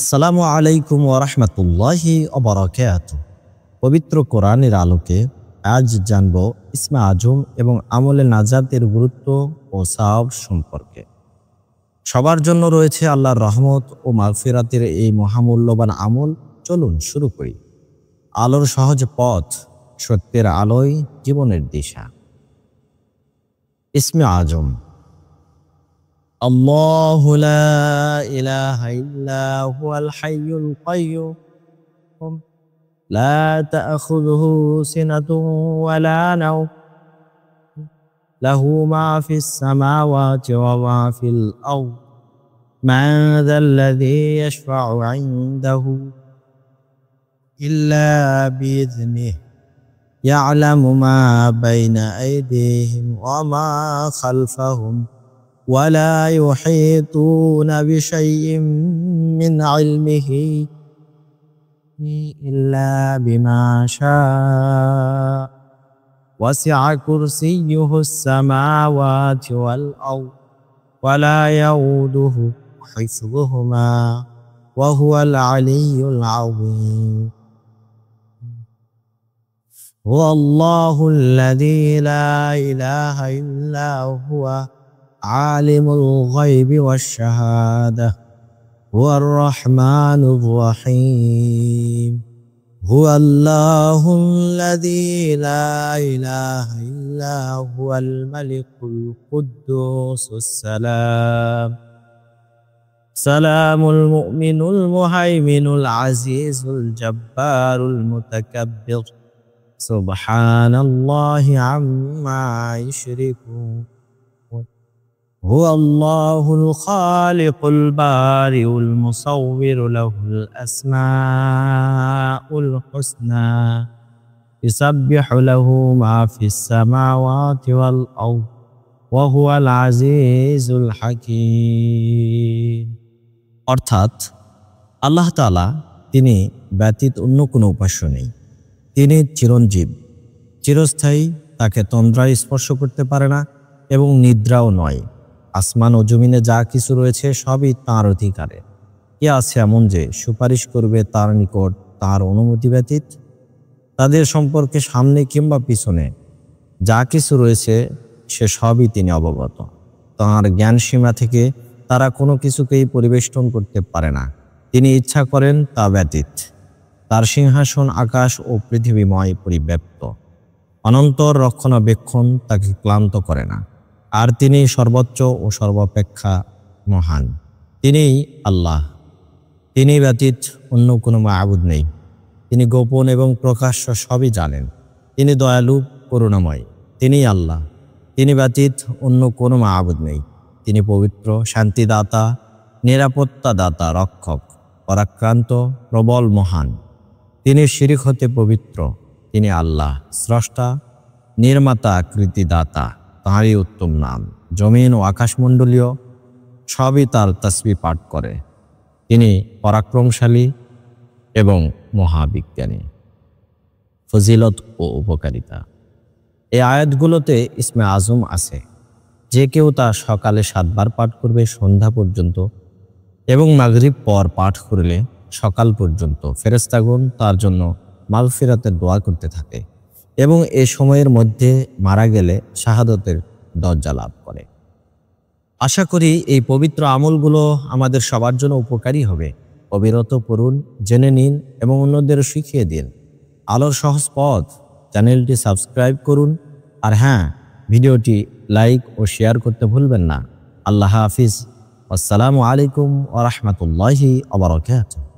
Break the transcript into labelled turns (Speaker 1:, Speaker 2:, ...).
Speaker 1: আসসালামু আলাইকুম ওয়া রাহমাতুল্লাহি ওয়া বারাকাতুহু। পবিত্র কোরআনের আলোকে আজ জানব ইসমে আজম এবং আমলে নাজাতের গুরুত্ব ও সওয়াব সম্পর্কে। সবার জন্য রয়েছে আল্লাহর রহমত ও মাগফিরাতের এই মহামূল্যবান আমল। চলুন শুরু করি। আলোর সহজ পথ, সত্যের আলোয় জীবনের দিশা। ইসমে আজম। আল্লাহু লা ইলাহা ইল্লা হুয়াল হাইয়ুল কাইয়্যুম লা তা'খুযুহু সিনাতুন ওয়া লা নাওম লাহু মা ফিস সামাওয়াতি ওয়া মা ফিল আরদ মান যাল্লাযী ইয়াশফা'ু 'ইনদাহু ইল্লা বিইذনিহি ইয়া'লামু মা বাইনা আইদিহিম ওয়া মা খালফাহুম ولا يحيطون بشيء من علمه إلا بما شاء وسع كرسيه السماوات والأرض ولا يؤوده حفظهما وهو العلي العظيم هو الله الذي لا إله إلا هو عالم الغيب والشهادة هو الرحمن الرحيم هو الله الذي لا إله إلا هو الملك القدوس السلام المؤمن المهيمن العزيز الجبار المتكبر سبحان الله عما يشركون هو الله الخالق البارئ المصور له الأسماء الحسنى يسبح له ما في السماوات والأرض وهو العزيز الحكيم। অর্থাৎ আল্লাহ তাআলা তিনি ব্যতীত অন্য কোনো উপাস্য নেই। তিনি চিরঞ্জীব, চিরস্থায়ী, তাকে তন্দ্রায় স্পর্শ করতে পারে না এবং নিদ্রাও নয়। আসমান ও জমিনে যা কিছু রয়েছে সবই তাঁর অধিকারে। কে আছে এমন যে সুপারিশ করবে তার নিকট তার অনুমতি ব্যতীত? তাদের সম্পর্কে সামনে কিংবা পিছনে যা কিছু রয়েছে সে সবই তিনি অবগত। তাঁর জ্ঞান সীমা থেকে তারা কোনো কিছুকেই পরিবেষ্টন করতে পারে না। তিনি ইচ্ছা করেন তা ব্যতীত। তার সিংহাসন আকাশ ও পৃথিবীময় পরিব্যাপ্ত। অনন্তর রক্ষণাবেক্ষণ তাকে ক্লান্ত করে না। আর তিনি সর্বোচ্চ ও সর্বাপেক্ষা মহান। তিনিই আল্লাহ। তিনি ব্যতীত অন্য কোনো মাবুদ নেই। তিনি গোপন এবং প্রকাশ্য সবই জানেন। তিনি দয়ালু, করুণাময়। তিনিই আল্লাহ। তিনি ব্যতীত অন্য কোনো মাবুদ নেই। তিনি পবিত্র, শান্তিদাতা, নিরাপত্তাদাতা, রক্ষক, পরাক্রান্ত, প্রবল, মহান। তিনি শিরক হতে পবিত্র। তিনি আল্লাহ, স্রষ্টা, নির্মাতা, কৃতিদাতা। তাঁরই উত্তম নাম। জমিন ও আকাশমণ্ডলীয় সবই তার তাসবিহ পাঠ করে। তিনি পরাক্রমশালী এবং মহাবিজ্ঞানী। ফজিলত ও উপকারিতা। এই আয়াতগুলোতে ইসমে আজম আছে। যে কেউ তা সকালে 7 বার পাঠ করবে সন্ধ্যা পর্যন্ত এবং মাগরিব পর পাঠ করলে সকাল পর্যন্ত ফেরেশতাগণ তার জন্য মাগফিরাতের দোয়া করতে থাকে এবং এ সময়ের মধ্যে মারা গেলে শাহাদতের দরজা লাভ করে। আশা করি এই পবিত্র আমলগুলো আমাদের সবার জন্য উপকারী হবে। অবিরত পড়ুন, জেনে নিন এবং অন্যদেরও শিখিয়ে দিন। আলোর সহজ পথ চ্যানেলটি সাবস্ক্রাইব করুন। আর হ্যাঁ, ভিডিওটি লাইক ও শেয়ার করতে ভুলবেন না। আল্লাহ হাফিজ। আসসালামু আলাইকুম ওয়া রাহমাতুল্লাহি ওয়া বারাকাতুহু।